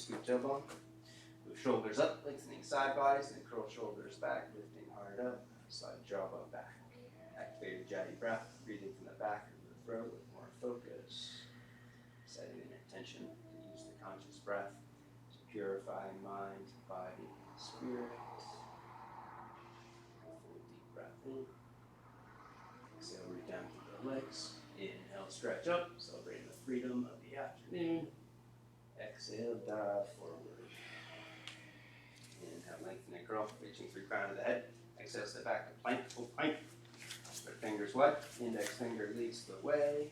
scoop tailbone. Move shoulders up, lengthening side bodies, and curl shoulders back, lifting hard up, slide jawbone back. Activate your Jati breath, breathing from the back of the throat with more focus. Setting an intention to use the conscious breath to purify mind, body, and spirit. A full deep breath in. Exhale, root down through the legs. Inhale, stretch up, celebrating the freedom of the afternoon. Exhale, dive forward. Inhale, lengthen and curl, reaching through crown of the head. Exhale, step back to plank, full plank. Spread fingers wide, index finger leads the way.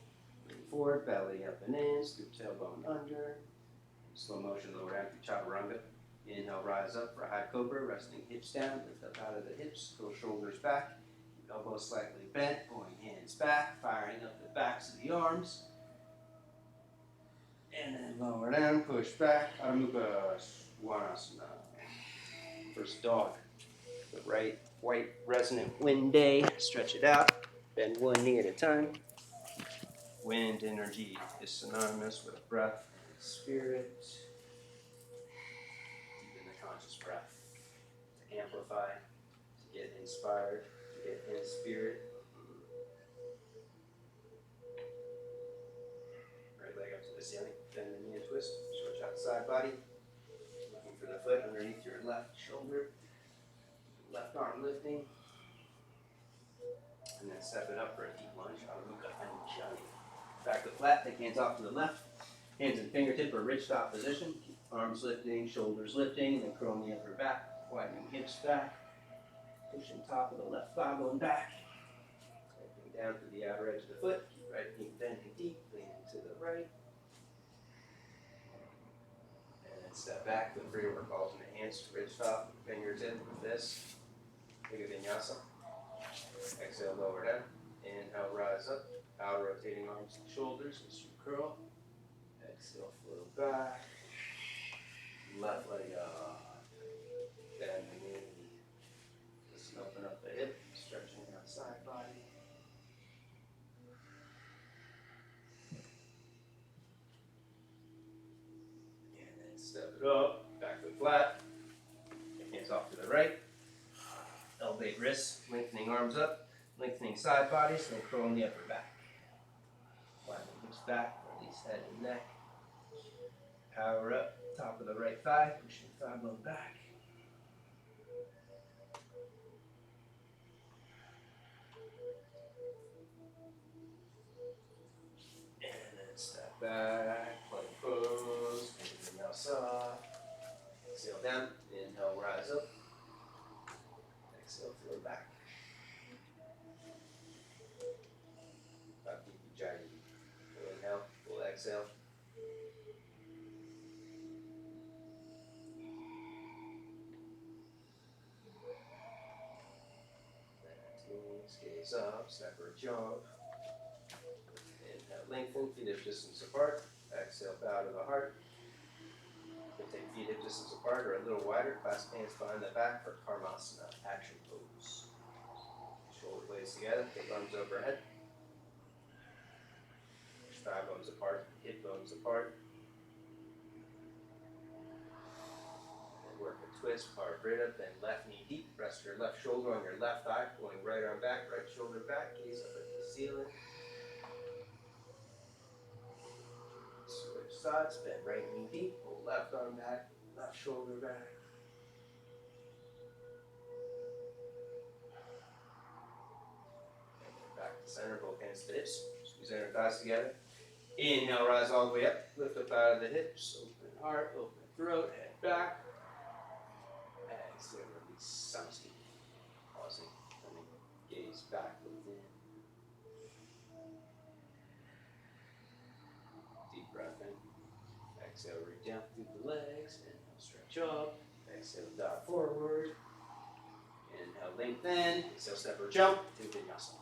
Lean forward, belly up and in, scoop tailbone under. Slow motion, lower down through chaturanga. Inhale, rise up for a high cobra, resting hips down, lift up out of the hips, curl shoulders back. Elbows slightly bent, pulling hands back, firing up the backs of the arms. And then lower down, push back, Adho Mukha Svanasana. First dog. The right white resonant wind day. Stretch it out, bend one knee at a time. Wind energy is synonymous with breath and spirit. Deepen the conscious breath to amplify, to get inspired, to get in spirit. Right leg up to the ceiling, bend the knee and twist, stretch out the side body. Looking for the foot underneath your left shoulder. Left arm lifting. And then step it up for a deep lunge, Adho Mukha Anjali. Back to flat, take hands off to the left. Hands and fingertip are wrist stop position. Keep arms lifting, shoulders lifting, and then curling the upper back, widening hips back. Pushing top of the left thigh bone back. Lifting down to the outer edge of the foot. Keep right knee bending deep, leaning to the right. And then step back, feel free to work alternate hands to ridge stop, fingers in with this. Take a vinyasa. Exhale, lower down. Inhale, rise up. Out rotating arms and shoulders as you curl. Exhale, flow back. Left leg up. Bend the knee. Listen, open up the hip, stretching out side body. And then step it up. Back foot flat. Hands off to the right. Elevate wrists, lengthening arms up, lengthening side bodies, then curling the upper back. Widening hips back, release head and neck. Power up, top of the right thigh, pushing thigh bone back. And then step back, plank pose, anything else up. Exhale down, inhale, rise up. Exhale, flow back. Bhakti Vijayani. Full inhale, full exhale. Gaze up, separate jaw. Inhale, lengthen, feet hip distance apart. Exhale, bow to the heart. You can take feet hip distance apart or a little wider. Clasp hands behind the back for Karmasana, action pose. Shoulder blades together, take arms overhead. Push thigh bones apart, hip bones apart. And work a twist, hard right up, then left knee deep. Rest your left shoulder on your left thigh, pulling right arm back, right shoulder back, gaze up at the ceiling. Switch sides, bend right knee deep, pull left arm back, left shoulder back. And then back to center, both hands to hips. Squeeze inner thighs together. Inhale, rise all the way up, lift up out of the hips, open heart, open throat, head back. Exhale, release Samasti. Pausing, coming, gaze back within. Deep breath in. Exhale, root down through the legs. Inhale, stretch up. Exhale, dive forward. Inhale, lengthen. Exhale, step or jump to vinyasa.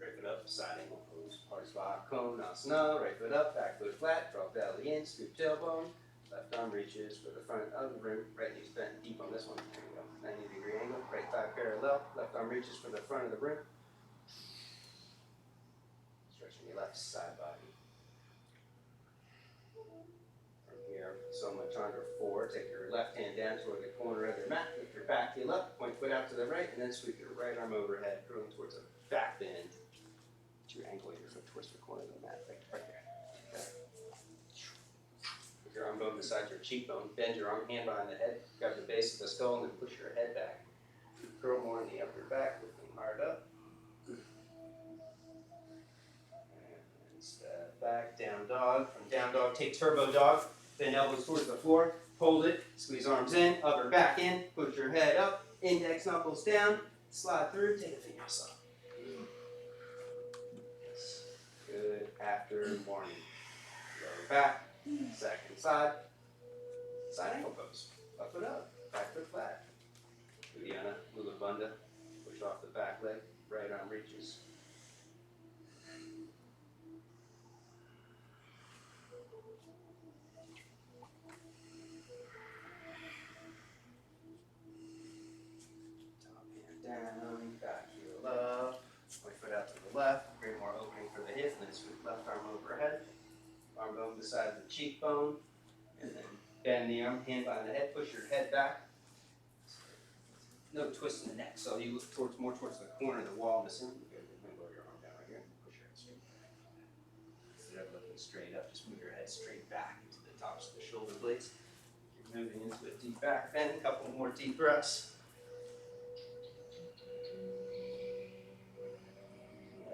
Right foot up, side angle pose. Parsva Konasana. Right foot up, back foot flat. Draw belly in, scoop tailbone. Left arm reaches for the front of the room. Right knee's bent deep on this one. There we go. 90-degree angle. Right thigh parallel. Left arm reaches for the front of the room. left side body. From here, so I'm going to turn her forward. Take your left hand down toward the corner of the mat. Lift your back heel up, point foot out to the right, and then sweep your right arm overhead, curling towards a back bend. To angle your foot towards the corner of the mat, right there. Okay. Put your arm bone beside your cheekbone. Bend your arm, hand behind the head. Grab the base of the skull, and then push your head back. Curl more in the upper back, lifting hard up. And step back, down dog. From down dog, take turbo dog. Bend elbows towards the floor. Hold it. Squeeze arms in, upper back in. Push your head up. Index knuckles down. Slide through. Take a vinyasa. Good. After morning. Lower back. Second side. Side ankle pose. Left foot up. Back foot flat. Uddiyana Mula Bandha. Push off the back leg. Right arm reaches. Down, back heel up, point foot out to the left, create more opening for the hip, and then sweep left arm overhead, arm bone beside the cheekbone, and then bend the arm, hand behind the head, push your head back. No twist in the neck, so you look more towards the corner of the wall in the center. You can lower your arm down right here and push your head straight back. Instead of looking straight up, just move your head straight back into the tops of the shoulder blades. You're moving into a deep back bend, a couple more deep breaths.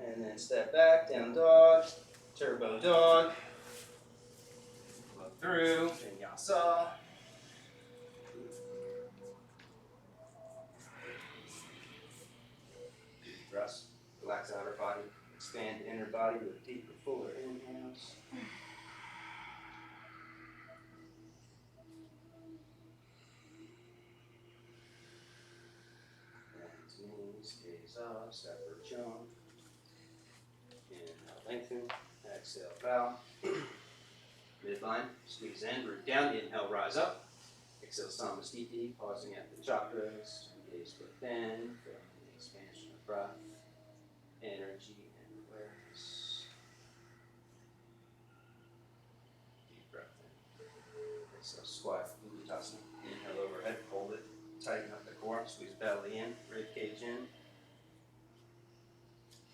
And then step back, down dog, turbo dog, look through, vinyasa. Deep breaths, relax outer body, expand inner body with deeper, fuller inhales. And knees, gaze up, separate jump. Inhale, lengthen. Exhale, bow. Midline, squeeze in, root down. Inhale, rise up. Exhale, Samasthiti, pausing at the chakras. Gaze within, feeling the expansion of breath, energy, and awareness. Deep breath in. Exhale, squat, Uttanasana. Inhale, overhead, hold it. Tighten up the core, squeeze belly in, rib cage in.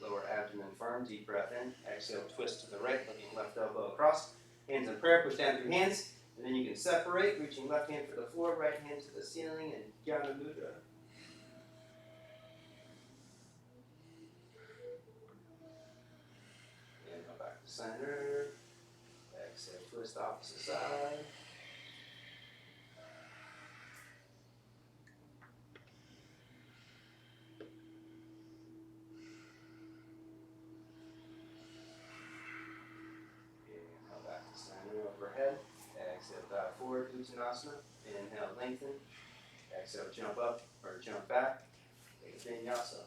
Lower abdomen firm, deep breath in. Exhale, twist to the right, looking left elbow across. Hands in prayer, push down through hands. And then you can separate, reaching left hand for the floor, right hand to the ceiling, and Jnana Mudra. Inhale back to center. Exhale, twist opposite side. Overhead. Exhale, dive forward, Uttanasana. Inhale, lengthen. Exhale, jump up or jump back. Take a vinyasa.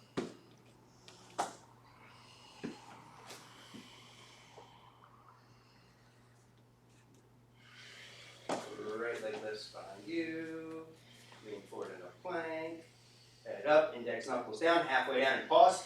Right leg lifts behind you. Lean forward in a plank. Head up, index knuckles down, halfway down and pause.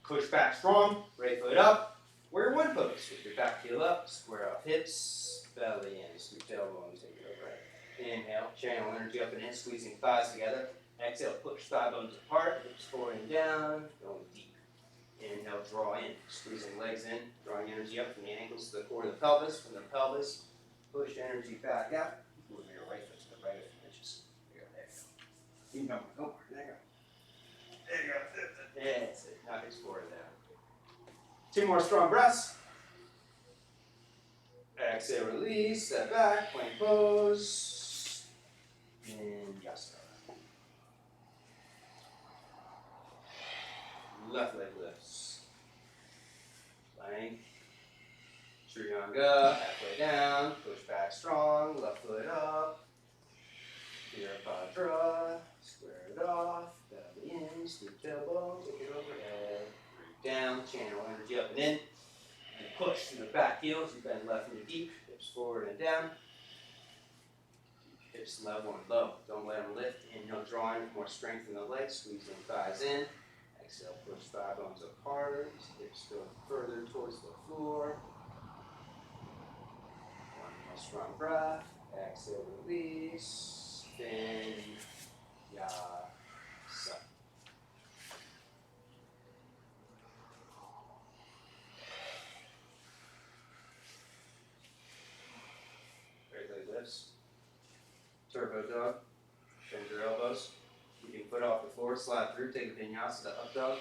Push back strong, right foot up. Warrior one pose. With your back heel up, square off hips, belly in, scoop tailbone, take it overhead. Inhale, channel energy up and in, squeezing thighs together. Exhale, push thigh bones apart, hips forward and down, going deep. Inhale, draw in, squeezing legs in, drawing energy up from the ankles to the core of the pelvis. From the pelvis, push energy back out. Move your right foot to the right a few inches. There you go. Go more. There you go. There you go. That's it. Now explore it down. 2 more strong breaths. Exhale, release, step back, plank pose, vinyasa. Left leg lifts. Plank. Trianga, halfway down, push back strong, left foot up. Virabhadra, square it off, belly in, scoop tailbone, take it overhead. Down, channel energy up and in. And push through the back heels. You bend left knee deep, hips forward and down. Hips level and low. Don't let them lift. Inhale, drawing more strength in the legs, squeezing thighs in. Exhale, push thigh bones apart, hips go further towards the floor. One more strong breath. Exhale, release. Vinyasa. Right leg lifts. Turbo dog. Bend your elbows. Keeping foot off the floor. Slide through. Take a vinyasa to up dog.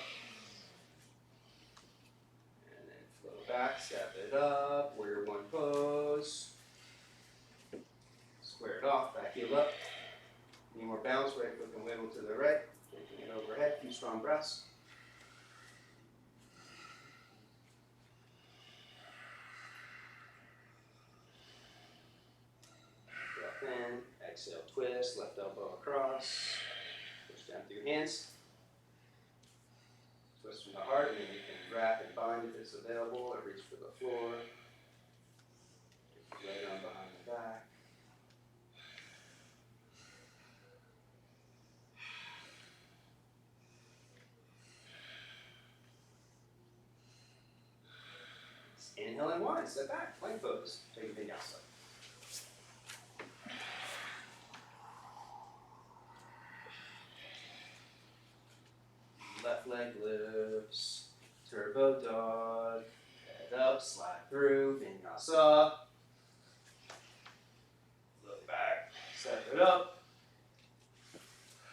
And then flow back. Step it up. Warrior one pose. Square it off. Back heel up. Need more bounce. Right foot can wiggle to the right. Taking it overhead. Few strong breaths. Breath in. Exhale, twist. Left elbow across. Push down through your hands. Twist from the heart, and then you can wrap and bind if it's available, or reach for the floor. Get your right arm behind the back. Inhale and wind, step back, plank pose. Take a vinyasa. Left leg lifts, turbo dog, head up, slide through, vinyasa. Look back, step it up,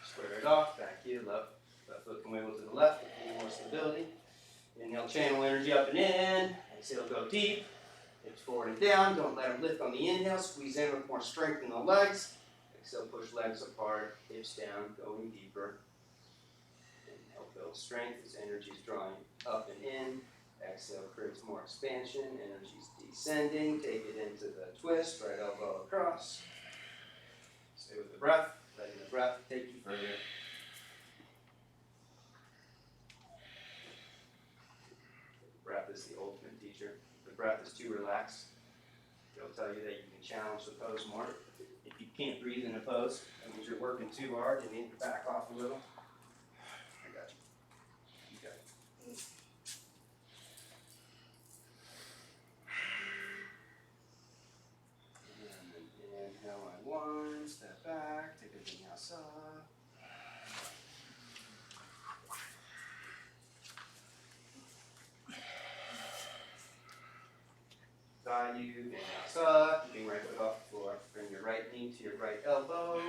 square it off, back heel up. Left foot can wiggle to the left, a little more stability. Inhale, channel energy up and in. Exhale, go deep. Hips forward and down. Don't let them lift on the inhale. Squeeze in with more strength in the legs. Exhale, push legs apart, hips down, going deeper. Inhale, build strength as energy is drawing up and in. Exhale, creates more expansion. Energy is descending. Take it into the twist. Right elbow across. Stay with the breath. Letting the breath take you further. Breath is the ultimate teacher. If the breath is too relaxed, it'll tell you that you can challenge the pose more. If you can't breathe in a pose, that means you're working too hard. You need to back off a little. I got you. You got it. And then inhale and one, step back, take a vinyasa. Value, vinyasa, keeping right foot off the floor. Bring your right knee to your right elbow.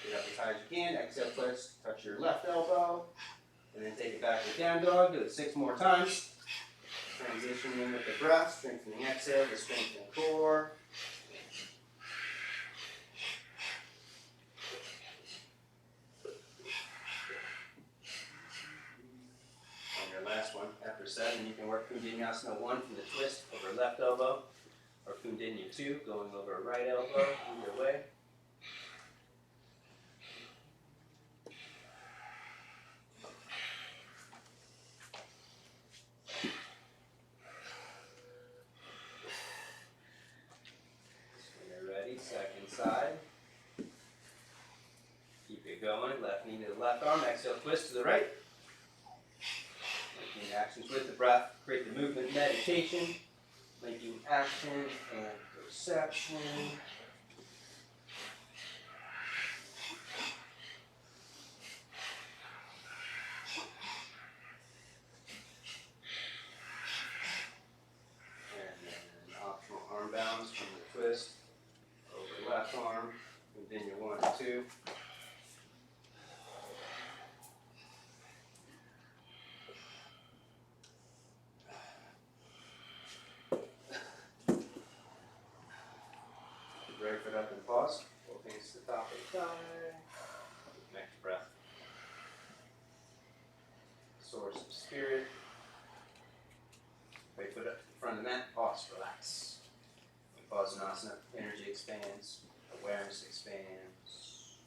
Get up as high as you can. Exhale, twist, touch your left elbow. And then take it back to down dog. Do it 6 more times. Transition in with the breath. Strengthening exhale to strengthen the core. And your last one. After 7, you can work Kundalini 1 from the twist over left elbow. Or Kundalini 2, going over right elbow, either way. When you're ready, second side. Keep it going, left knee to the left arm, exhale, twist to the right. Linking actions with the breath, create the movement meditation. Linking action and perception. And then optional arm balance from the twist over left arm. Continue 1 and 2. Right foot up and pause. Both hands to the top of the thigh. Next breath. Source of spirit. Right foot up in front of the mat. Pause. Relax. When pause in asana, energy expands. Awareness expands.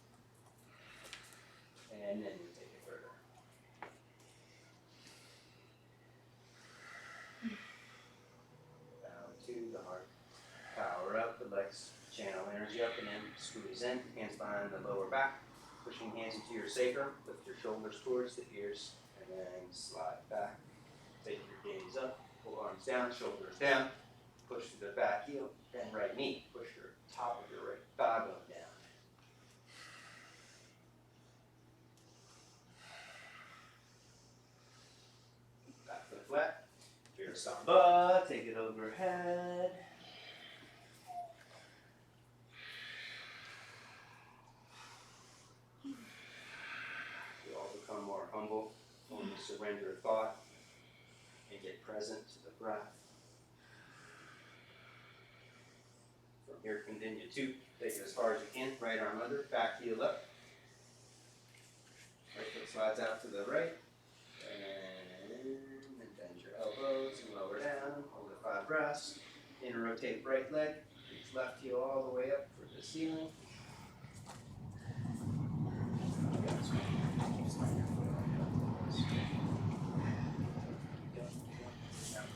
And then you take it further. Down to the heart. Power up the legs. Channel energy up and in, squeeze in, hands behind the lower back, pushing hands into your sacrum, lift your shoulders towards the ears, And slide back. Take your gaze up, pull arms down, shoulders down. Push to the back heel, bend right knee. Push your top of your right thigh bone down. Back foot flat. Your Skanda, take it overhead. You all become more humble, only surrender thought, and get present to the breath. From here, continue to take it as far as you can. Right arm under, back heel up. Right foot slides out to the right. And bend your elbows and lower down. Hold it 5 breaths. In rotate right leg. Reach left heel all the way up for the ceiling.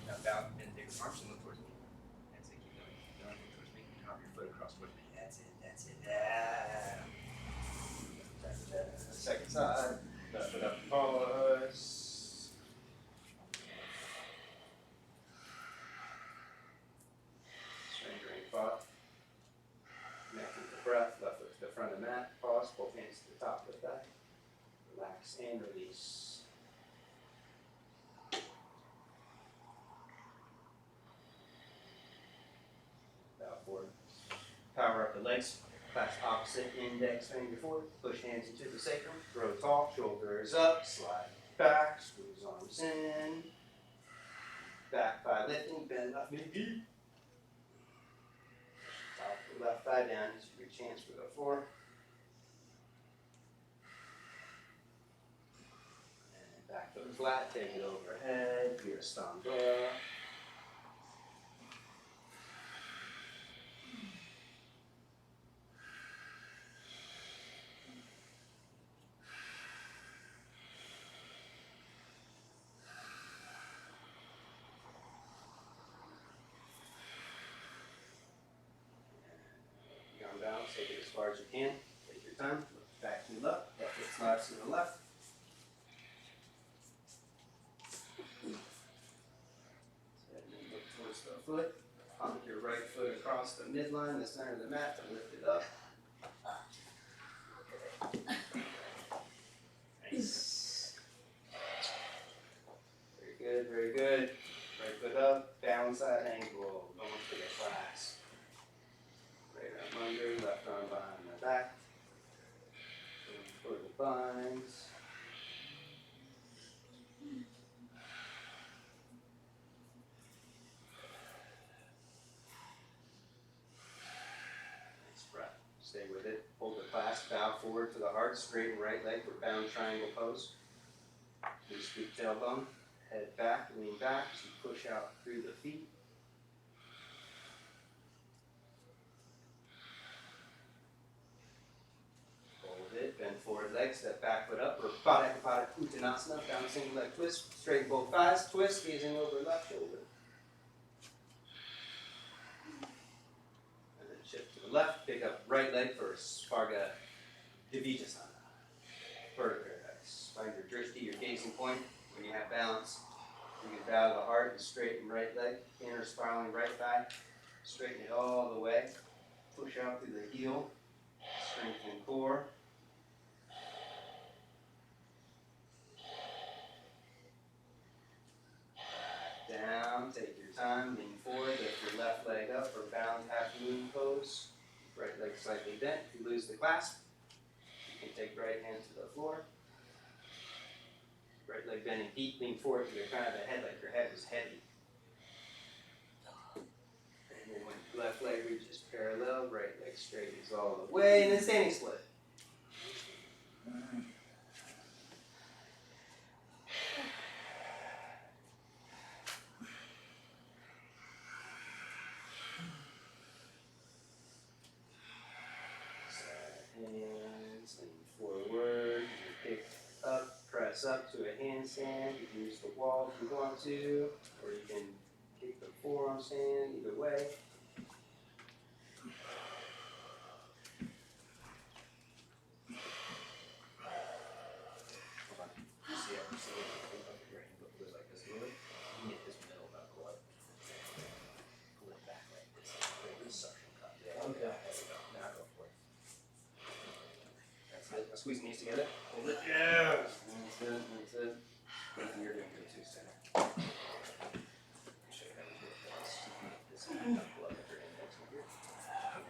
Now bow and take the arms and look towards me. That's it. Keep going. Keep going. Look towards me. Drop your foot across towards me. That's it. That's it. Second side. Left foot up and follow us. Surrendering thought. Connecting the breath. Left foot to the front of the mat. Pause. Both hands to the top of the thigh. Relax and release. Bow forward. Power up the legs. Clasp opposite index finger forward. Push hands into the sacrum. Grow tall. Shoulders up. Slide back. Squeeze arms in. Back thigh lifting. Bend left knee deep. Top of the left thigh down as you reach hands for the floor. And back foot flat. Take it overhead. Your Skanda. Balance, take it as far as you can. Take your time. Look back heel up. Left foot slides to the left. And then look towards the foot. Pump your right foot across the midline, the center of the mat to lift it up. Nice. Very good, very good. Right foot up, down side angle. Going for the class. Right arm under, left arm behind the back. For the binds. Nice breath. Stay with it. Hold the clasp, bow forward to the heart, straighten right leg for bound triangle pose. Loose scoop tailbone, head back, lean back as you push out through the feet. Bend forward leg, step back foot up, or Pada Uttanasana, down single leg twist, straighten both thighs, twist, gazing over left shoulder. And then shift to the left, pick up right leg for Sparga Divitasana. Vertical paradise. Find your drishti, your gazing point. When you have balance, you can bow the heart and straighten right leg, inner spiraling right thigh, straighten it all the way, push out through the heel, strengthen core. Down, take your time, lean forward, lift your left leg up for bound half moon pose. Right leg slightly bent. If you lose the clasp, you can take right hand to the floor. Right leg bending deep, lean forward to the crown of the head like your head was heavy. And then when left leg reaches parallel, right leg straightens all the way, and then standing split. Hands, lean forward, pick up, press up to a handstand. You can use the wall if you want to, or you can kick the forearm stand, either way. Hold on. See it. together. Hold it. Yeah. That's it. That's it. You're doing good too, Skanda. Show you how to do it. This knuckle up at your index finger. This one down.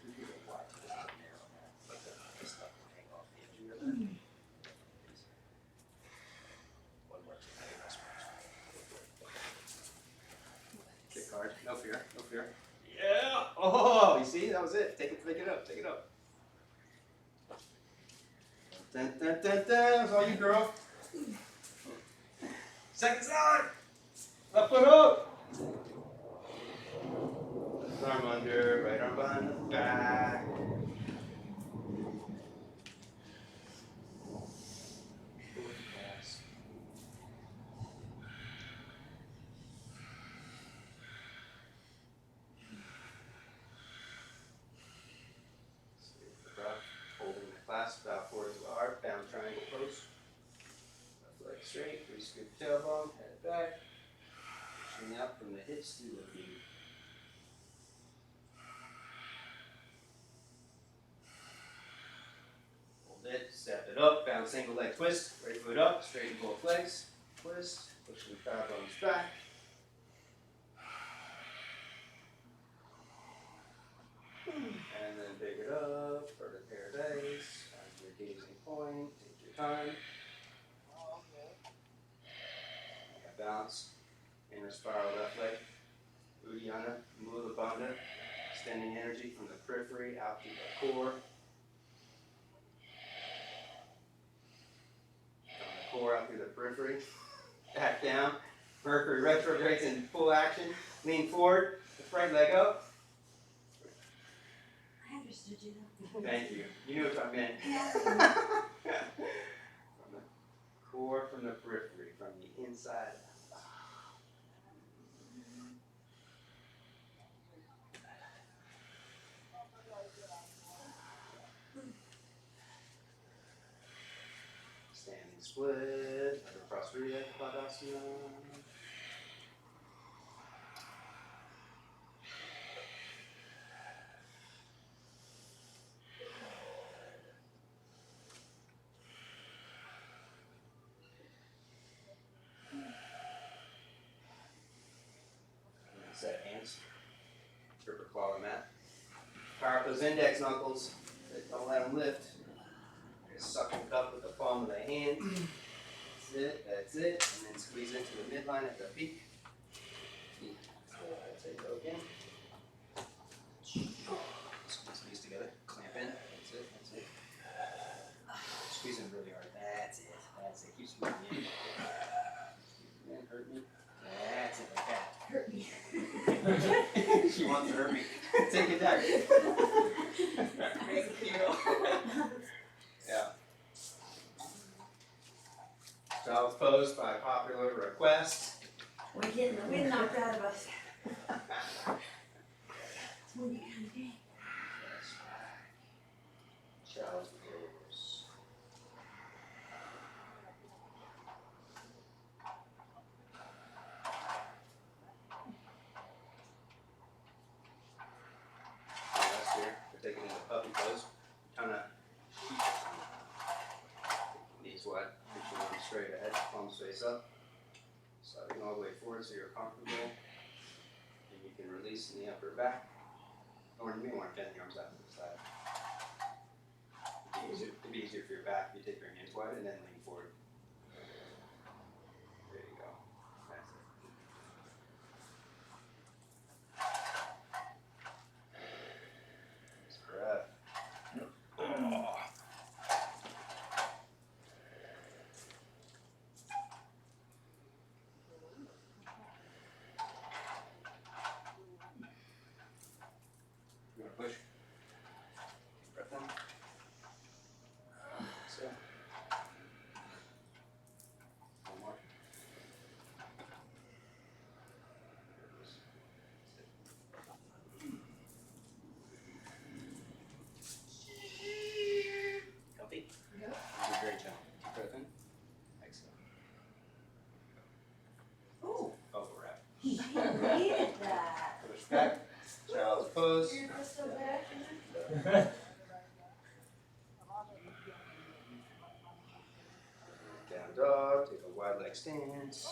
You do it wide, so this is a narrow now. Let this knuckle hang off the edge of your left. One more. Kick hard. No fear. No fear. Yeah. Oh, you see? That was it. Take it up. Take it up. Dun, dun, dun, dun. That's all you, girl. Second side. Left foot up. Left arm under. Right arm behind the back. Holding the clasp out forward to the heart, down triangle post. Left leg straight, re-scoop tailbone, head back. Pushing up from the hips to the feet. Hold it, step it up, bound single leg twist, right foot up, straighten both legs, twist, pushing the thigh bones back. And then pick it up, vertic paradise, find your gazing point, take your time. Balance, inner spiral left leg, Uddiyana, Mula Bandha, extending energy from the periphery out to the core. From the core out through the periphery, back down. Mercury retrogrades in full action. Lean forward, lift right leg up. I understood you though. Thank you. You knew what I meant. From the core, from the periphery, from the inside. Standing split, upper prostrate, Padasana. Set hands, triple claw mat. Power up those index knuckles, don't let them lift. Just suck it up with the palm of the hand. That's it. And then squeeze into the midline at the peak. That's it, go again. Squeeze together, clamp in. That's it, that's it. Squeeze in really hard. That's it. Keep squeezing in. Man, hurt me. That's it, like that. Hurt me. She wants to hurt me. Take it back. Thank you. Yeah. Child's pose by popular request. We're getting the wind knocked out of us. It's when you kind of day. That's right. Child's pose. Last year, we're taking the puppy pose. Kind of keep knees wide, reach your arms straight ahead, palms face up. Sliding all the way forward so you're comfortable. And you can release in the upper back. Or you may want to bend the arms out to the side. It'd be easier for your back if you take your hands wide and then lean forward. There you go. That's it. Nice breath. Oh. You want to push? Breath in. Exhale. One more. Comfy? Yep. You did a great job. Deep breath in. Exhale. Oh, Bubble wrap. he needed that. Push back. Child's pose. You're just so bad. leg stance.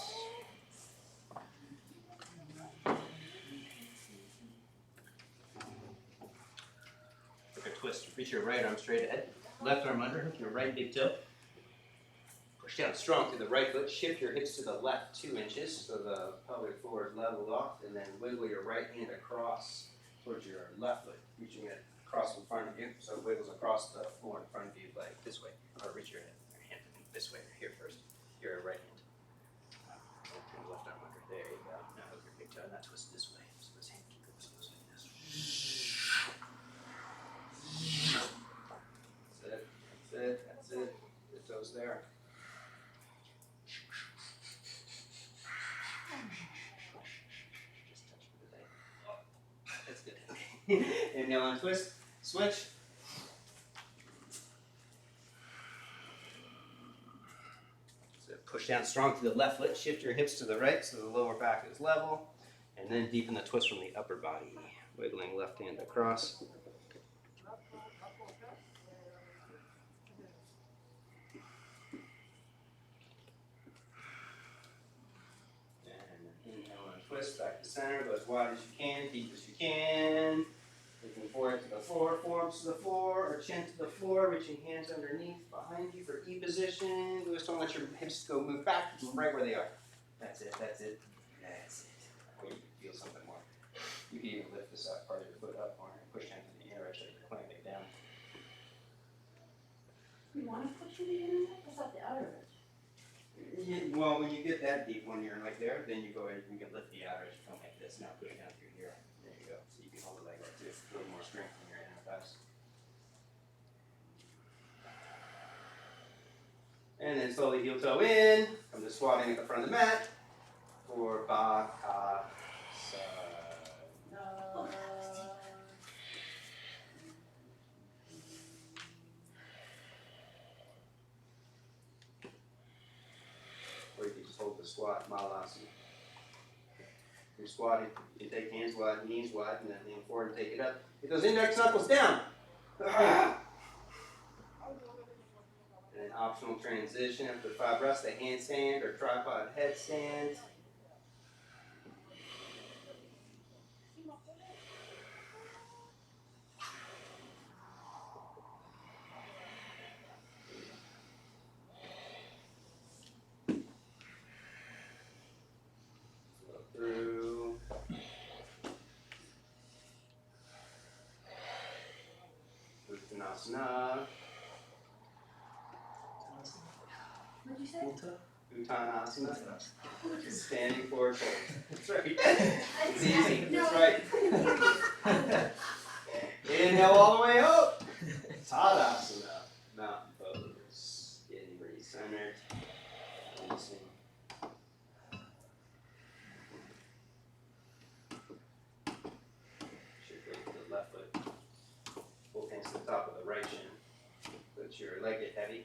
Take a twist. Reach your right arm straight ahead. Left arm under, hook your right big toe. Push down strong through the right foot. Shift your hips to the left 2 inches so the pelvic floor is leveled off. And then wiggle your right hand across towards your left foot, reaching it across in front of you. So it wiggles across the floor in front of you, like this way. Or reach your hand this way, here first. Your right hand. Turn the left arm under. There you go. Now hook your big toe. Now twist this way. So this hand goes like this. That's it. That's it. That's it. The toes there. Just touch the leg. That's good. Inhale and twist. Switch. So push down strong through the left foot. Shift your hips to the right so the lower back is level. And then deepen the twist from the upper body. Wiggling left hand across. Twist back to center, go as wide as you can, deep as you can. Looking forward to the floor, forearms to the floor, or chin to the floor, reaching hands underneath, behind you for E position. Just don't let your hips go move back, keep them right where they are. That's it, that's it, that's it. Or you can feel something more. You can even lift this up, part of your foot up more, and push down to the inner edge, so you're clamping it down. You want to push it in? What's up the outer edge? Well, when you get that deep, when you're like there, then you go ahead, you can lift the outer edge, come like this, now push down through here. There you go. So you can hold the leg like this, a little more strength in your inner thighs. And then slowly heel toe in, come to squatting at the front of the mat for Bakasana. Or you can just hold the squat, Malasana. You're squatting, you take hands wide, knees wide, and then lean forward and take it up. Get those index knuckles down. And an optional transition after 5 breaths, the handstand or tripod headstand. Through. Uttanasana. What'd you say? Uttanasana. Standing forward fold. That's right. It's I- easy. no. That's right. Inhale all the way up. Tadasana. Mountain pose. Getting re-centered. Releasing. Shift weight to the left foot. Both hands to the top of the right shin. Let your leg get heavy.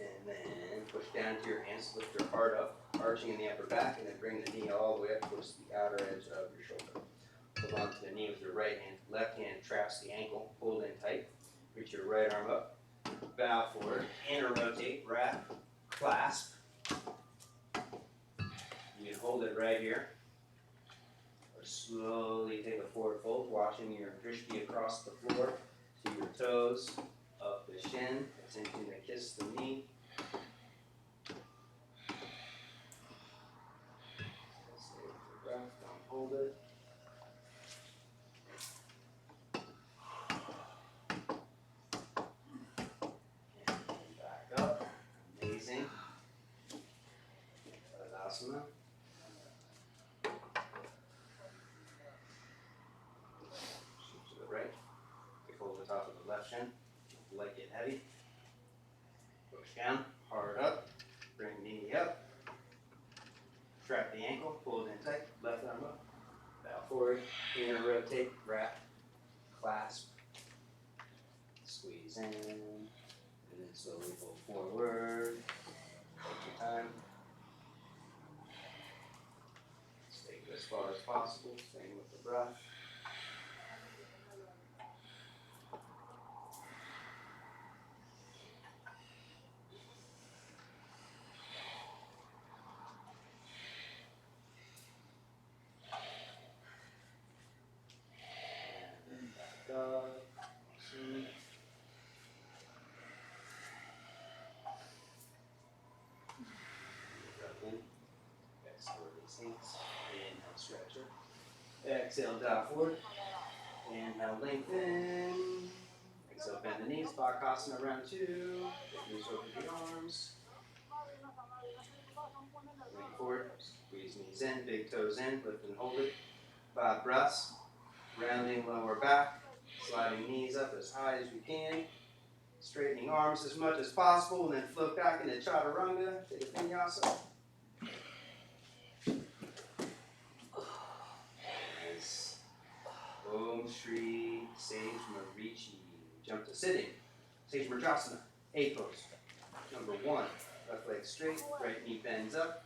And then push down to your hands, lift your heart up, arching in the upper back, and then bring the knee all the way up towards the outer edge of your shoulder. Hold on to the knee with your right hand. Left hand traps the ankle, hold in tight. Reach your right arm up, bow forward, inner rotate, wrap, clasp. You can hold it right here. Or slowly take a forward fold, watching your drishti across the floor to your toes, up the shin, attempting to kiss the knee. Stay with the breath, don't hold it. And back up. Amazing. Tadasana. Shift to the right. Take hold of the top of the left shin. Leg get heavy. Push down, hard up. Bring knee up. Trap the ankle, pull it in tight. Left arm up. Bow forward. Inner rotate, wrap, clasp. Squeeze in. And then slowly pull forward. Take your time. Stay as far as possible, staying with the breath. Exhale, dive forward. Inhale, lengthen. Exhale, bend the knees. Bakasana round 2. Take knees over the arms. Lean forward. Squeeze knees in. Big toes in. Lift and hold it. 5 breaths. Rounding lower back. Sliding knees up as high as we can. Straightening arms as much as possible. And then float back into chaturanga. Take a vinyasa. Nice. Om Shri Sage Marichi. Jump to sitting. Sage Murjasana. A pose. Number 1. Left leg straight. Right knee bends up.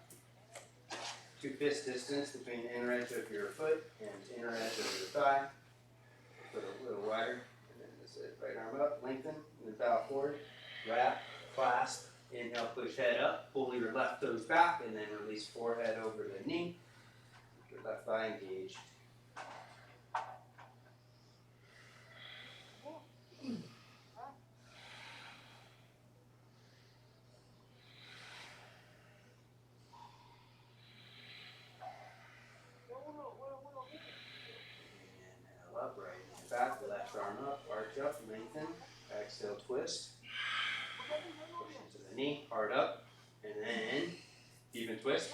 2 fist distance between the inner edge of your foot and the inner edge of your thigh. Foot a little wider. And then that's it. Right arm up. Lengthen. And then bow forward. Wrap. Clasp. Inhale. Push head up. Pull your left toes back. And then release forehead over the knee. Your left thigh engaged. Inhale up, right knee back, left arm up, arch up, lengthen. Exhale, twist. Push into the knee, hard up, and then even twist.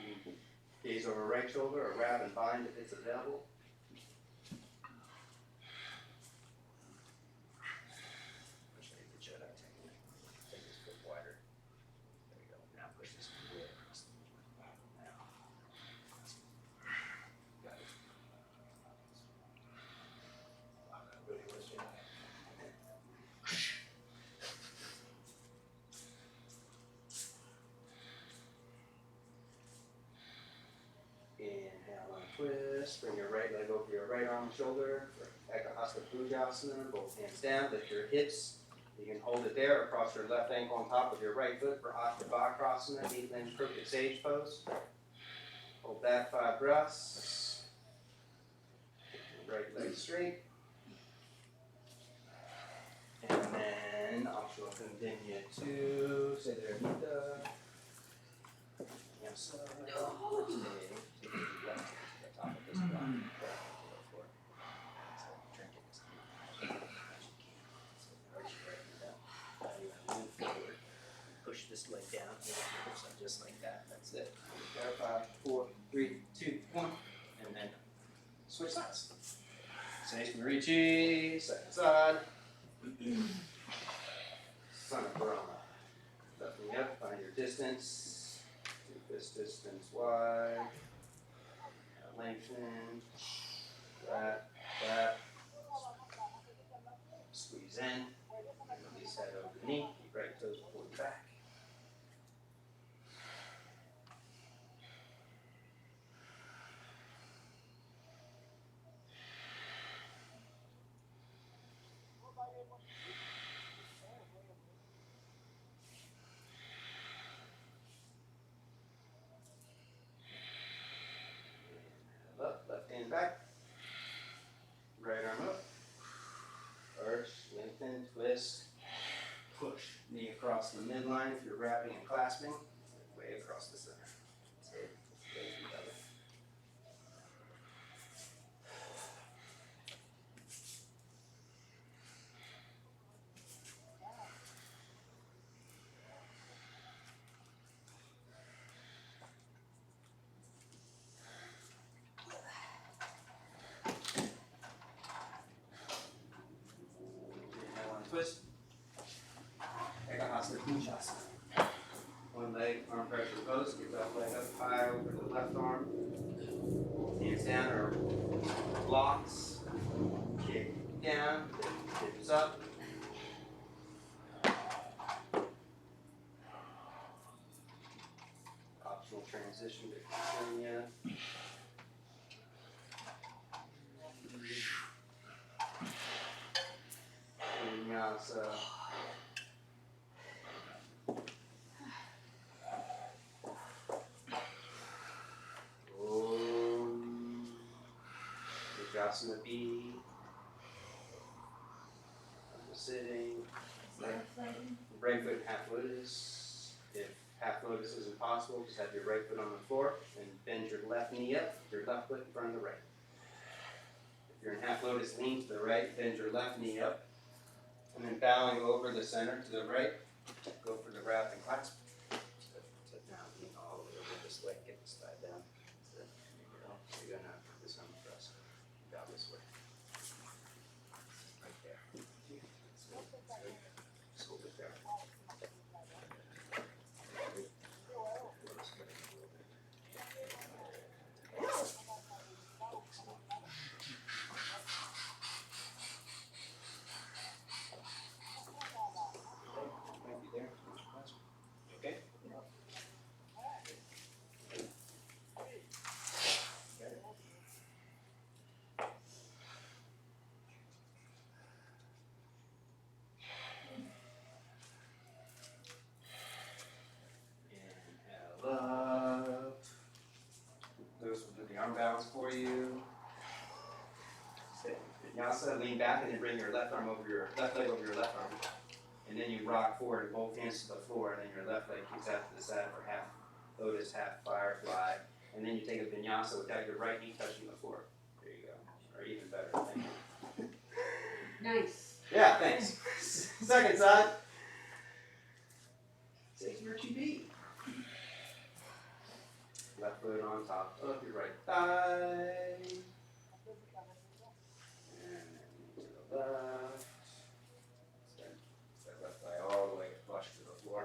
You can gaze over right shoulder or grab and bind if it's available. Push the chin out, take this foot wider. There we go. Now push this way across the knee. Now. Got it. Really was doing that. Inhale and twist. Bring your right leg over your right arm and shoulder for Ekahasta Bhujasana. Both hands down. Lift your hips. You can hold it there or cross your left ankle on top of your right foot for Ashtavakrasana. 8-limb crooked sage pose. Hold that 5 breaths. Right leg straight. And then Ashwa Kundanya 2. Siddharita. Yes. Take the left to the top of this block. Push this leg down. Just like that. That's it. 5, 4, 3, 2, 1. And then switch sides. Sage Marichi. Second side. Son of Brahma. Left knee up. Find your distance. 2 fist distance wide. Lengthen. Flat. Flat. Squeeze in. Release head over the knee. Keep right toes pulled back. Up, left hand back. Right arm up. Arch, lengthen, twist. Push. Knee across the midline if you're wrapping and clasping. Way across the center. So, stay together. Inhale and twist. Ekahasta Bhujasana. One leg, arm pressure pose. Get that leg up high over the left arm. Hands down or blocks. Kick down. Hips up. Optional transition to Kundanya. Vinyasa. Om. Vajrasana B. Sitting. Right foot half lotus. If half lotus isn't possible, just have your right foot on the floor and bend your left knee up, your left foot in front of the right. notice, lean to the right, bend your left knee up, and then bowing over the center to the right, go for the wrap and clasp. So now lean all the way over this way, get this thigh down. There you go. So you're gonna put this on the press. Bow this way. Right there. That's good. That's good. Just hold it there. Might be there. Okay? Inhale up. Those will do the arm balance for you. Sit. Vinyasa, lean back and then bring your left arm over your left leg over your left arm. And then you rock forward with both hands to the floor, and then your left leg kicks out to the side for half lotus, half firefly. And then you take a vinyasa without your right knee touching the floor. There you go. Or even better. Thank you. Nice. Yeah, thanks. Second side. Take your TB. Left foot on top of your right thigh. And then to the left. Step left thigh all the way flush to the floor.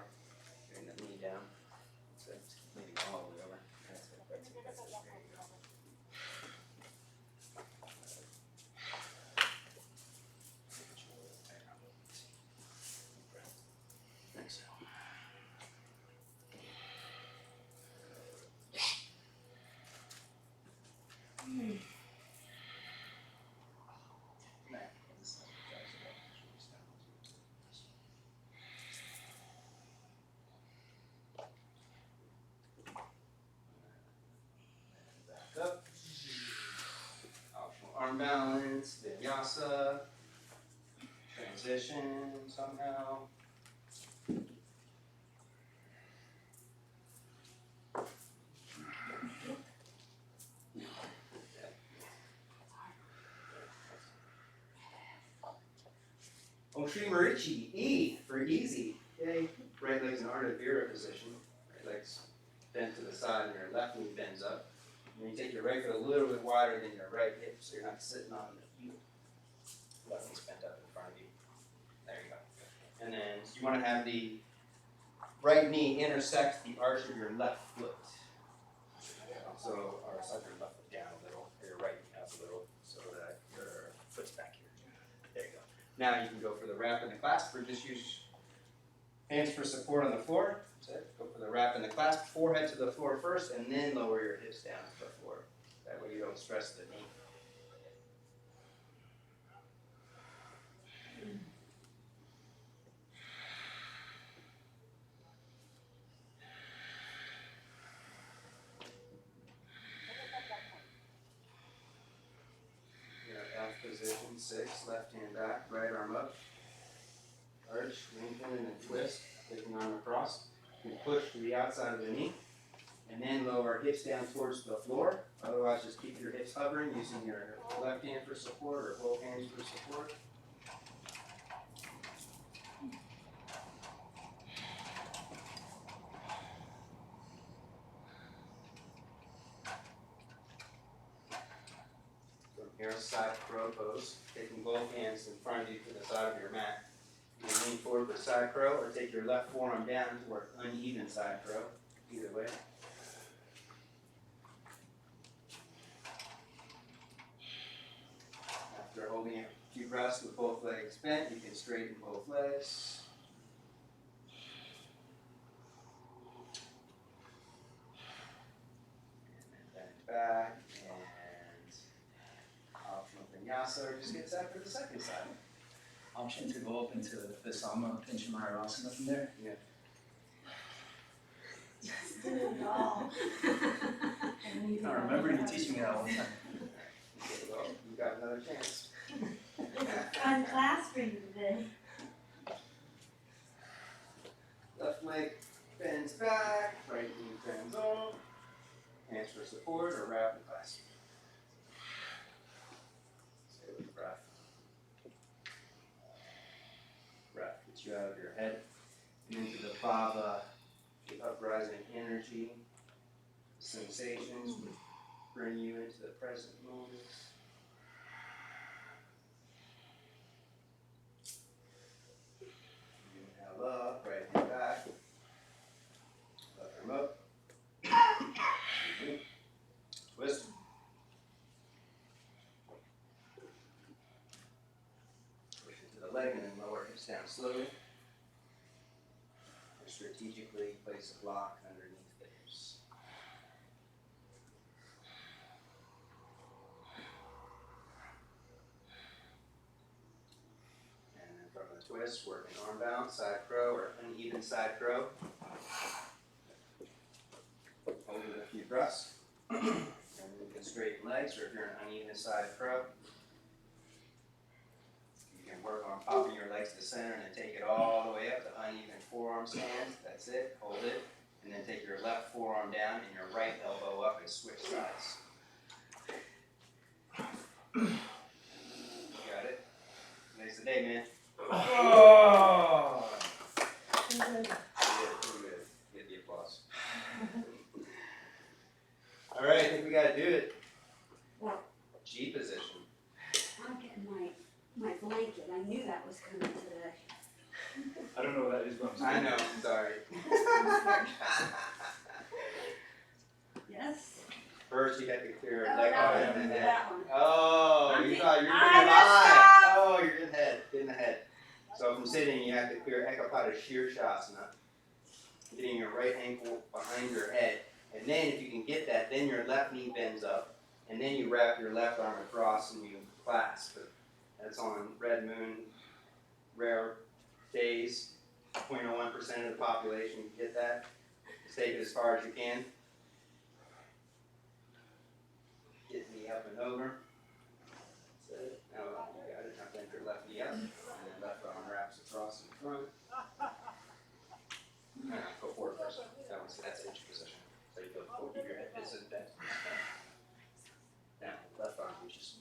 Bring the knee down. That's it. Just keep leaning all the way over. That's it. That's it. That's it. There you go. Thanks. Back up. Optional arm balance, vinyasa, transition somehow. Om Shri Marichi, E for easy. Yay. Right leg's in Ardha Vira position. Right leg's bent to the side and your left knee bends up. And then you take your right foot a little bit wider than your right hip so you're not sitting on the heel. Left knee's bent up in front of you. There you go. And then you want to have the right knee intersect the arch of your left foot. So, or suck your left foot down a little, or your right knee up a little, so that your foot's back here. There you go. Now you can go for the wrap and the clasp, or just use hands for support on the floor. That's it. Go for the wrap and the clasp, forehead to the floor first, and then lower your hips down to the floor. That way you don't stress the knee. Position 6, left hand back, right arm up, arch, lengthen, and then twist, taking arm across. You can push to the outside of the knee, and then lower hips down towards the floor. Otherwise, just keep your hips hovering using your left hand for support or both hands for support. Here, side crow pose, taking both hands in front of you to the side of your mat. You can lean forward for side crow or take your left forearm down toward uneven side crow, either way. After holding a few breaths with both legs bent, you can straighten both legs. And then bend back. Vinyasa, or just get set for the second side. Option to go up into the Sama Pinchamayurasana from there. Yeah. Just do it all. I remember you teaching me that one time. Well, you got another chance. It's a fun class for you today. Left leg bends back, right knee bends on. Hands for support or wrap and clasp. Stay with the breath. you out of your head and into the bhava, the uprising energy, sensations which bring you into the present moment. Inhale up, right hand back, left arm up, twist. Push into the leg and then lower hips down slowly. And strategically place a block underneath the hips. And then from the twist, working arm bounce, side crow, or uneven side crow. Hold it a few breaths. And then you can straighten legs, or if you're an uneven side crow, you can work on popping your legs to the center and then take it all the way up to uneven forearm stand. That's it. Hold it. And then take your left forearm down and your right elbow up and switch sides. Got it? Today's the day, man. Oh! Pretty good. Get the applause. All right, I think we got to do it. What? G position. I'm getting my blanket. I knew that was coming today. I don't know what that is, but I'm I know, sorry. Yes. First, you have to clear a Oh, leg that off one. in the head. That one. Oh, I'm you getting- thought you were I getting messed high. up. Oh, you're in the head. Get in the head. So from sitting, you have to clear Ekapada Shirshasana. Getting your right ankle behind your head. And then if you can get that, then your left knee bends up. And then you wrap your left arm across and you clasp. That's on red moon, rare days. 0.01% of the population can get that. Just take it as far as you can. Get knee up and over. That's it. Now you got it. Now bend your left knee up. And then left arm wraps across in front. No, go forward first. That's H position. So you go forward, keep your head this and bent. Now, left arm reaches.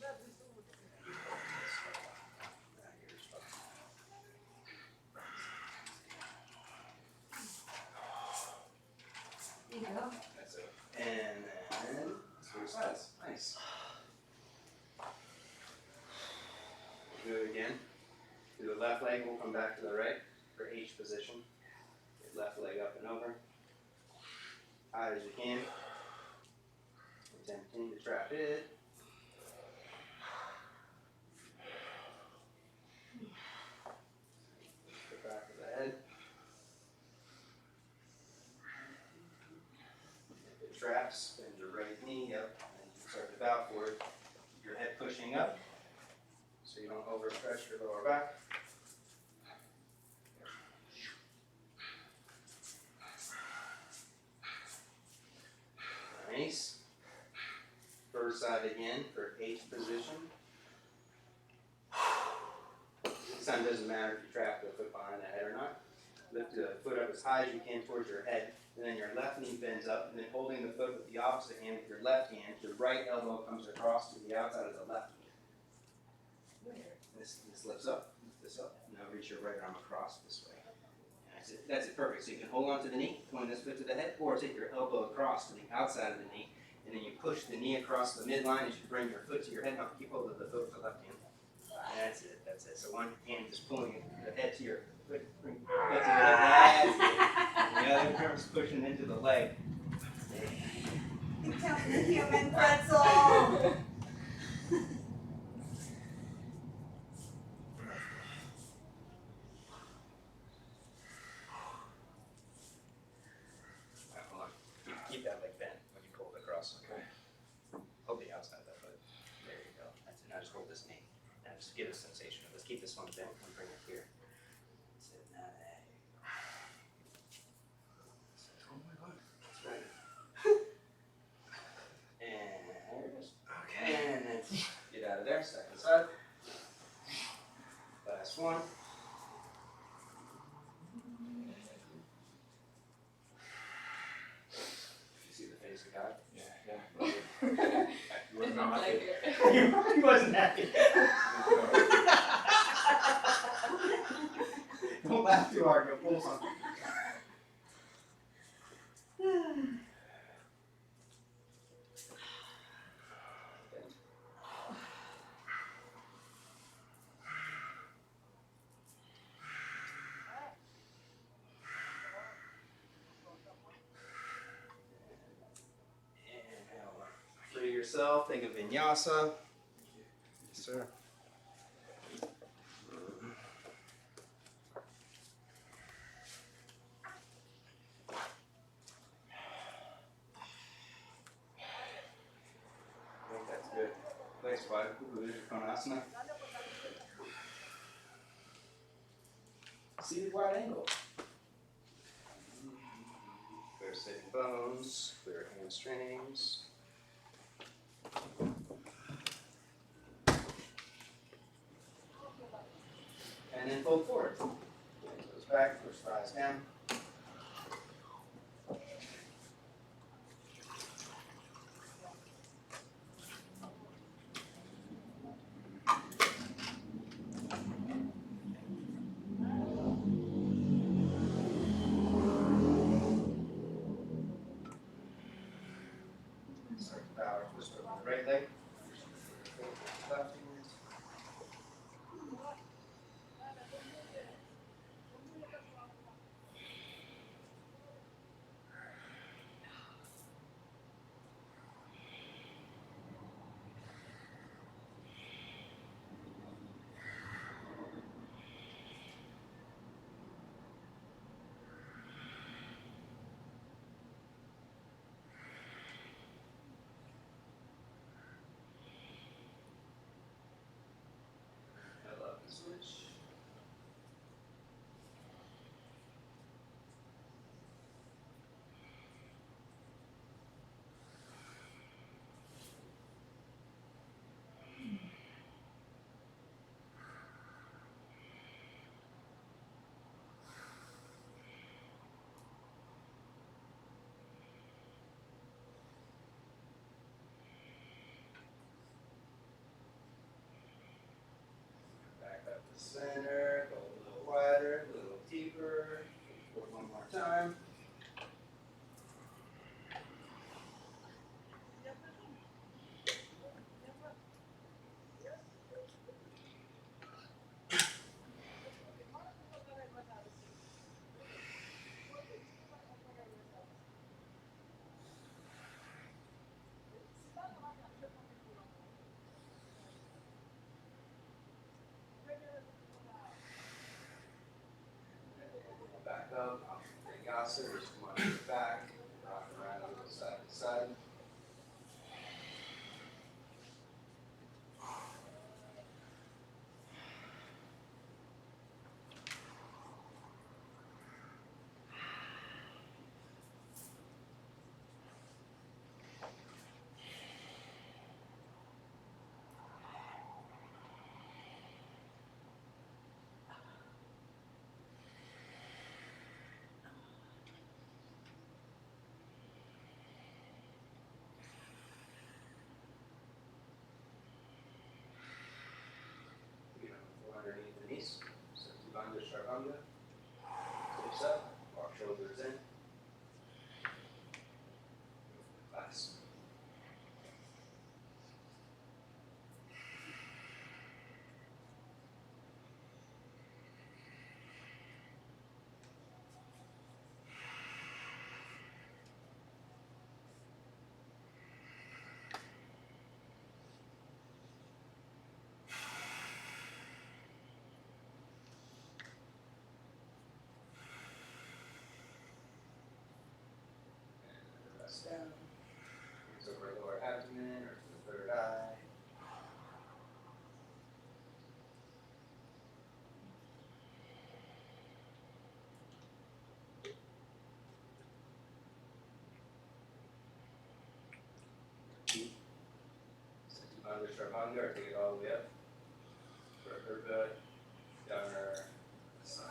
There you go. That's it. And then switch sides. Nice. Do it again. Do the left leg, we'll come back to the right for H position. Get left leg up and over. High as you can. Attempting to trap it. The back of the head. If it traps, bend your right knee up, and you start to bow forward. Keep your head pushing up, so you don't overstretch your lower back. Nice. First side again for H position. This time doesn't matter if you trap the foot behind the head or not. Lift the foot up as high as you can towards your head, and then your left knee bends up, and then holding the foot with the opposite hand with your left hand, your right elbow comes across to the outside of the left knee. This lifts up, lift this up. Now reach your right arm across this way. That's it. That's it. Perfect. So you can hold on to the knee, point this foot to the head, or take your elbow across to the outside of the knee, and then you push the knee across the midline as you bring your foot to your head. Now keep hold of the foot with the left hand. That's it. That's it. So one hand is pulling the head to your foot, bring the foot to the head. That's it. And the other arm is pushing into the leg. Become the human pretzel. Hold on. Keep that leg bent when you pull it across. Okay. Hold the outside of that foot. There you go. That's it. Now just hold this knee. Now just get a sensation of this. Keep this one bent and bring it here. That's it. Now there you go. That's it. Oh my God. That's right. And there it is. Okay. And then get out of there. Second side. Last one. You see the face of God? Yeah. You wasn't on my He wasn't happy. Don't laugh yourself, think of vinyasa. Yes, sir. I think that's good. Thanks, bud. Konasana. Seated wide angle. Clear sitting bones, clear hamstrings. And then fold forward. Goes back, push thighs down. Start to power twist over the right leg. Left hand. I love the switch. Back up to center, go a little wider, a little deeper. One more time. Back up, vinyasa, just come on your back, rock around a little side to side. Feet on the floor underneath the knees. Skanda, Shavanga. Hips up, walk shoulders in. Class. And rest down. Hands over lower abdomen or to the third eye. Under Shavanga, or take it all the way up. For good. Downer. Side.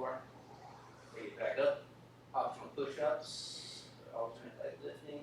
floor. Take it back up. Optional push-ups, alternate leg lifting.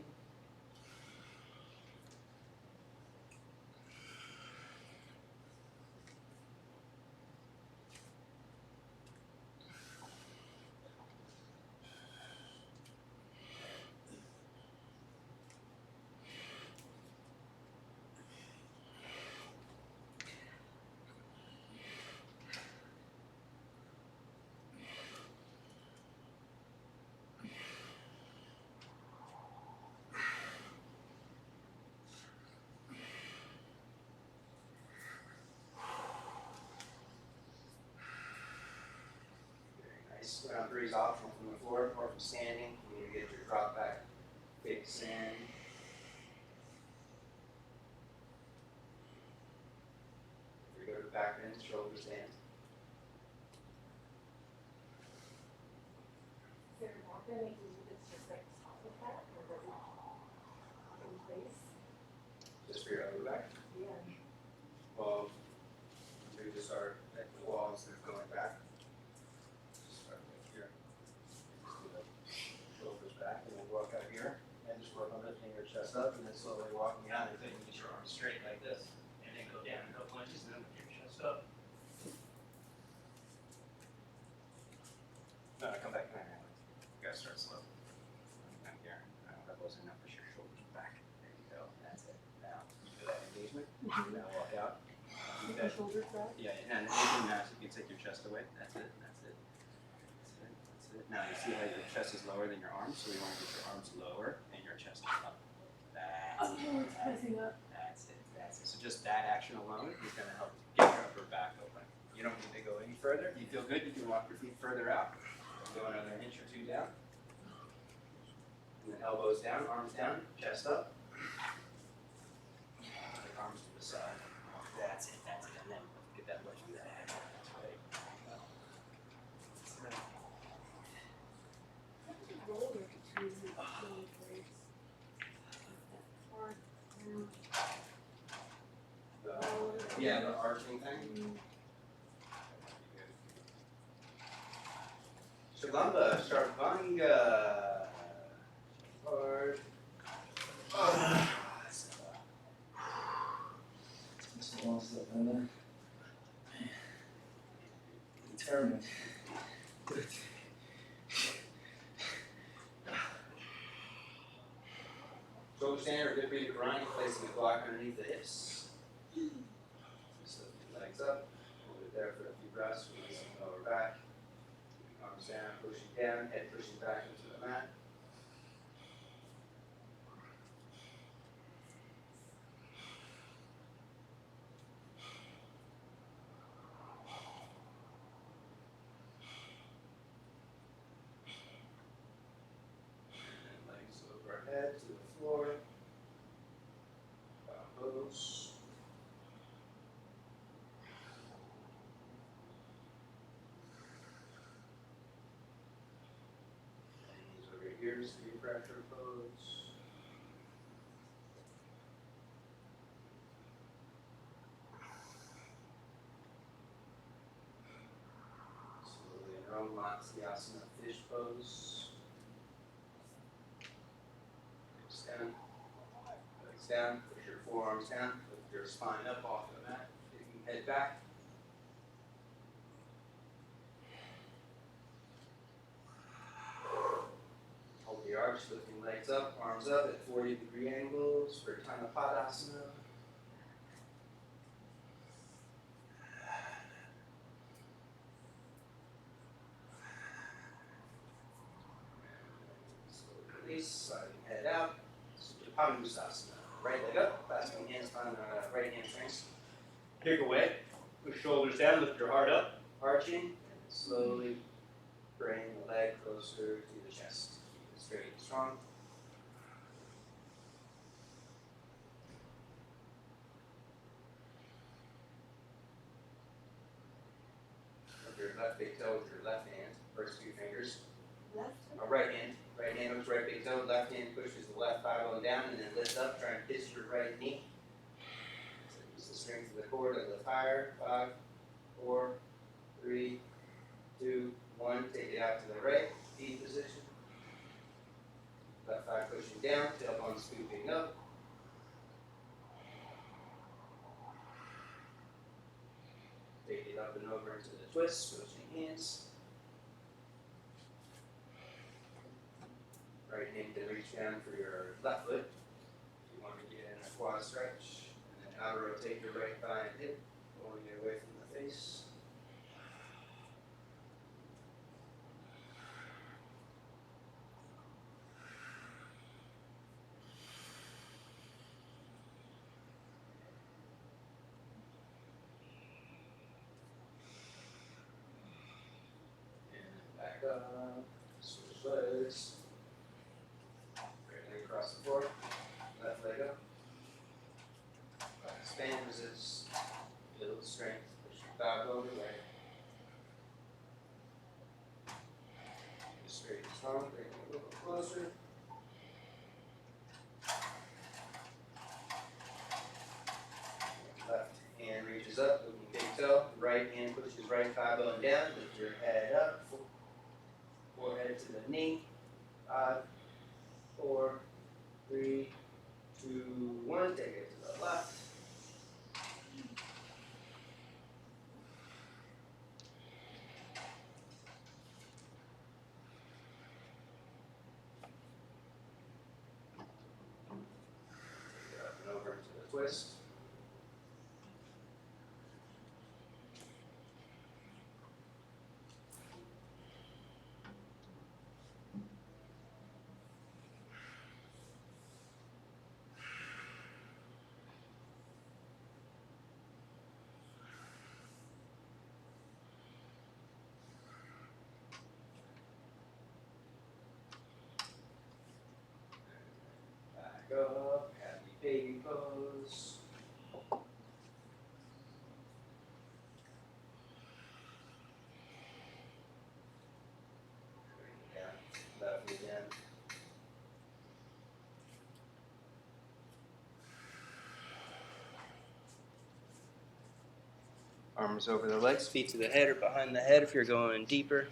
Nice. Round three is optional from the floor or from standing. You need to get your drop back fix in. If you go to the back bend, shoulders down. Is there more than we can do that's just like top of that, or does it in place? Just for your upper back. Yeah. Well, we just start at the wall instead of going back. Just start right here. Just do the shoulders back and then walk out here. And just work on lifting your chest up and then slowly walking out until you get your arms straight like this. And then go down a couple inches and then lift your chest up. No, come back. You gotta start slow. Down here. Elbows in, now push your shoulders back. There you go. That's it. Now, you feel that engagement? Now walk out. With the shoulders back? Yeah, and anything now, so you can take your chest away. That's it, that's it. That's it, that's it. Now you see how your chest is lower than your arms, so you want to get your arms lower and your chest up. That's it. Oh, it's pressing up. That's it, that's it. So just that action alone is gonna help get your upper back open. You don't need to go any further. You feel good, you can walk your feet further out. Go another inch or two down. And then elbows down, arms down, chest up. Arms to the side. That's it, that's it. And then get that much of that head. That's right. That's right. Roller between the shoulders. That far down. Yeah, the arching thing. Skanda, Sharvanga. Hard. Just lost it, and determined. Shoulder stand or good for your grind, placing the block underneath the hips. Just lift your legs up, hold it there for a few breaths, releasing the lower back. Arms down, pushing down, head pushing back into the mat. And legs overhead to the floor. Pose. Knees over your ears for your fracture pose. Slowly and Romansiyasana fish pose. Hips down. Legs down. Push your forearms down. Lift your spine up off the mat. Taking head back. Hold the arch, lifting legs up, arms up at 40-degree angles for Tanapadasana. Slowly release, sliding head out. Pavanusasana. Right leg up, clasping hands on right hamstrings. Kick away, push shoulders down, lift your heart up, arching, and slowly bring the leg closer to the chest. Keep it straight and strong. Lift your left big toe with your left hand, first two fingers. Left. Right hand hooks right big toe, left hand pushes the left thigh bone down and then lift up, try and kiss your right knee. So use the strength of the core to lift higher. 5, 4, 3, 2, 1. one, take it out to the right, E position. Left thigh pushing down, tailbone scooping up. Take it up and over into the twist, switching hands. Right hand to reach down for your left foot. You want to get in a quad stretch. And then outer rotate your right thigh and hip, pulling it away from the face. And back up, switch legs. Right leg across the floor, left leg up. Expand, resist, build strength, push your thigh bone away. Straight and strong, bring it a little closer. Left hand reaches up, looking big toe. Right hand pushes right thigh bone down, lift your head up. Forehead to the knee. 5, 4, 3, 2, 1. Take it to the left. Take it up and over into the twist. Back up, happy baby pose. Bring it down, left knee down. Arms over the legs, feet to the head or behind the head if you're going deeper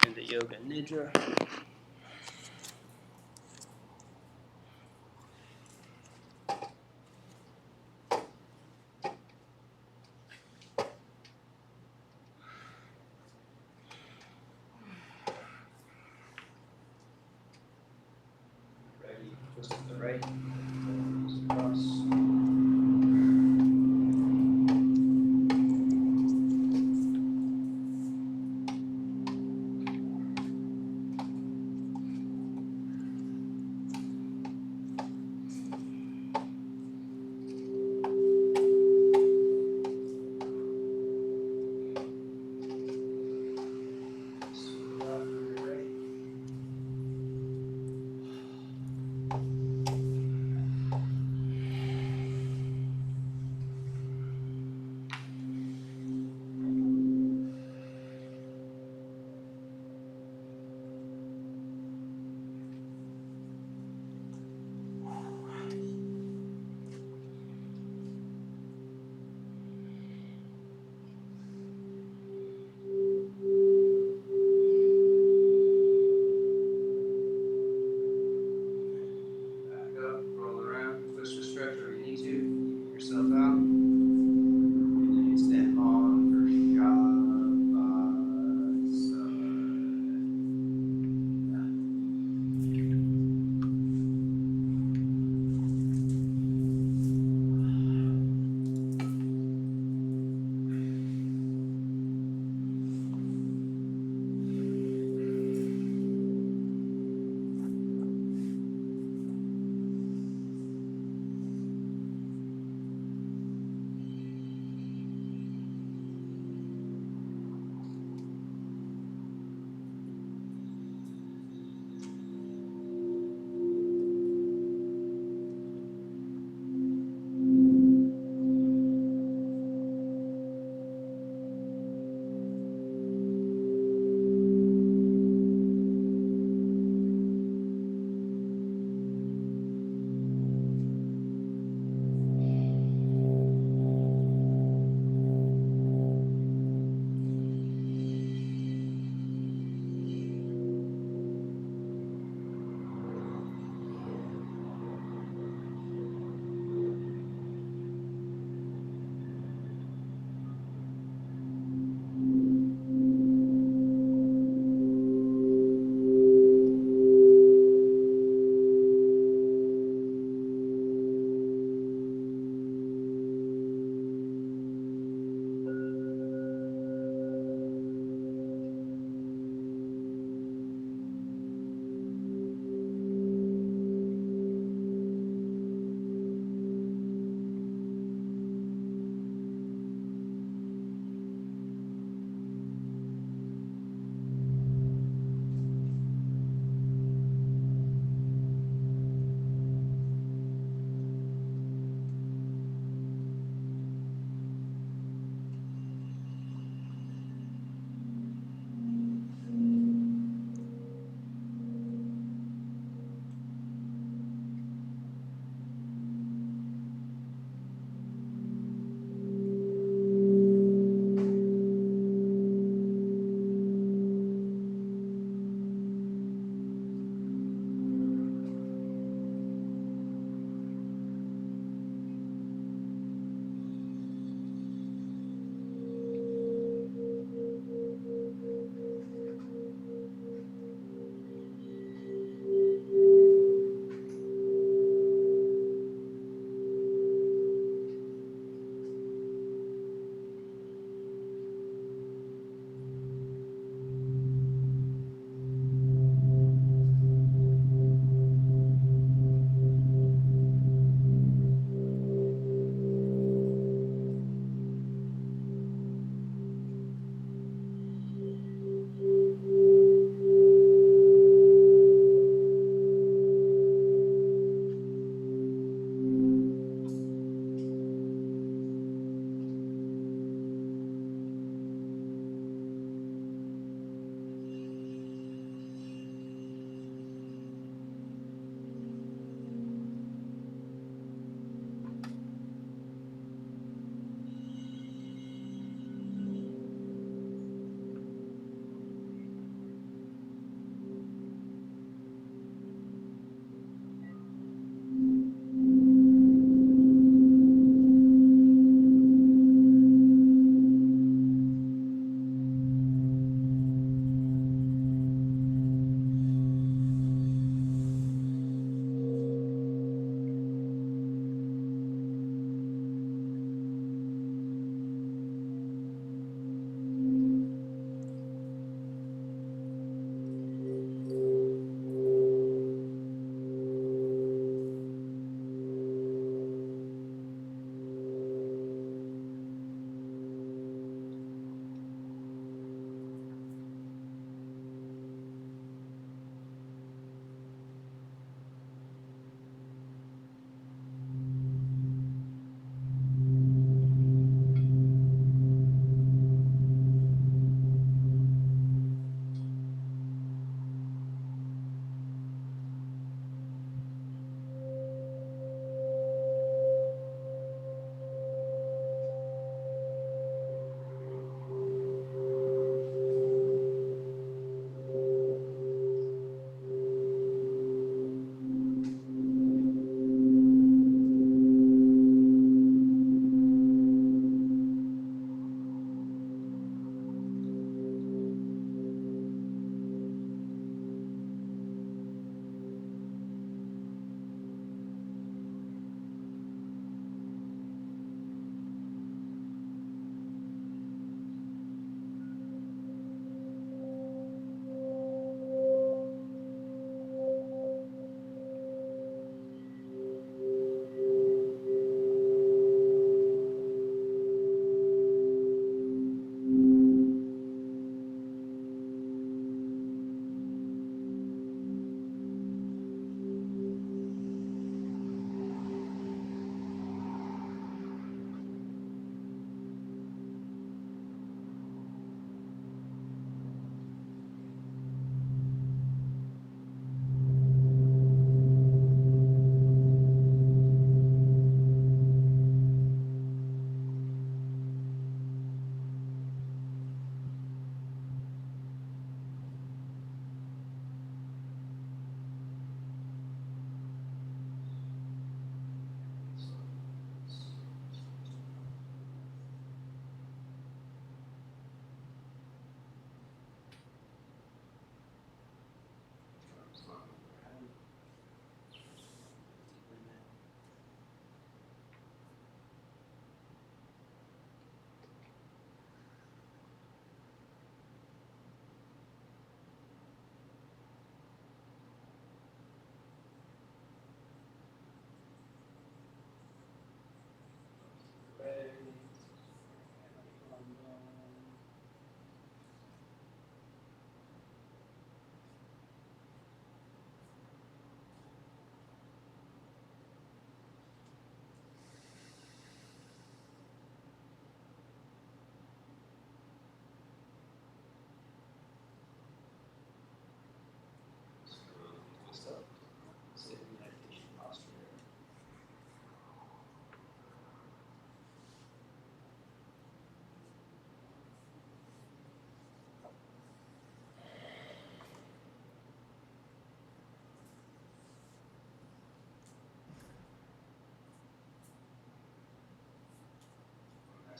into Yoga Nidra. Ready, twist to the right, twist across. Smooth out when you're ready.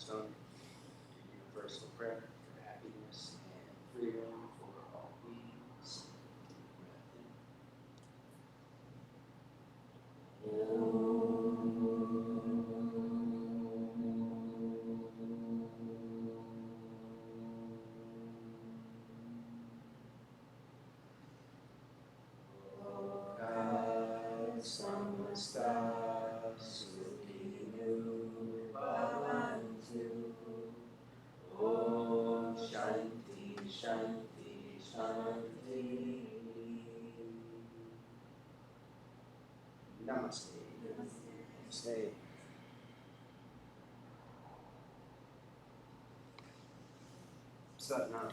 Cornerstone, universal prayer for happiness and freedom for all beings. Samasta Sukinu Bhavantu Om Shanti Shanti Shanti Namaste. Namaste. Satnam.